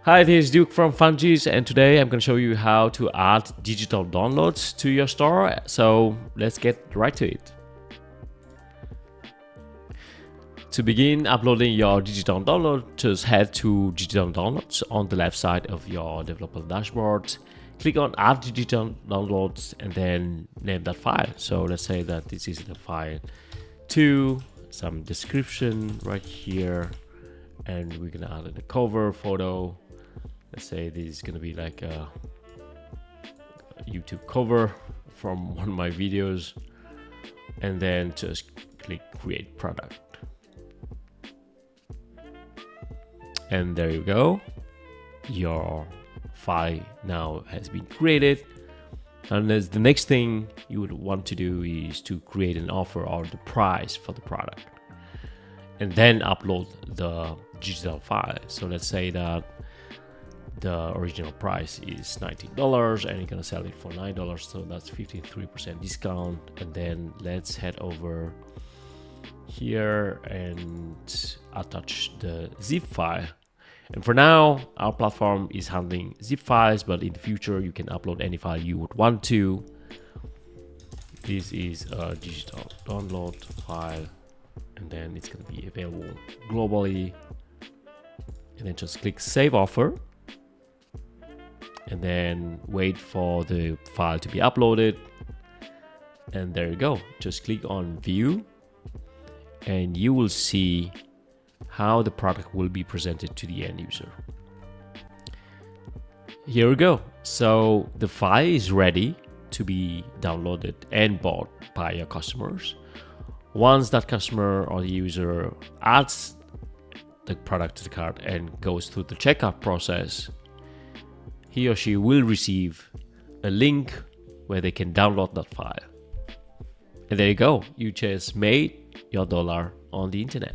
Hi, this is Duke from Fungies, and today I'm going to show you how to add digital downloads to your store. So let's get right to it. To begin uploading your digital download, just head to digital downloads on the left side of your developer dashboard. Click on add digital downloads and then name that file. So let's say that this is the file 2, some description right here, and we're gonna add a cover photo. Let's say this is gonna be like a YouTube cover from one of my videos, and then just click create product. And there you go. Your file now has been created. And the next thing you would want to do is to create an offer or the price for the product, and then upload the digital file. So let's say that the original price is $19 and you're gonna sell it for $9, so that's 53% discount. And then let's head over here and attach the zip file. And for now, our platform is handling zip files, but in the future you can upload any file you would want to. This is a digital download file, and then it's going to be available globally. And then just click save offer, and then wait for the file to be uploaded. And there you go. Just click on view, and you will see how the product will be presented to the end user. Here we go. So the file is ready to be downloaded and bought by your customers. Once that customer or the user adds the product to the cart and goes through the checkout process, he or she will receive a link where they can download that file. And there you go. You just made your dollar on the internet.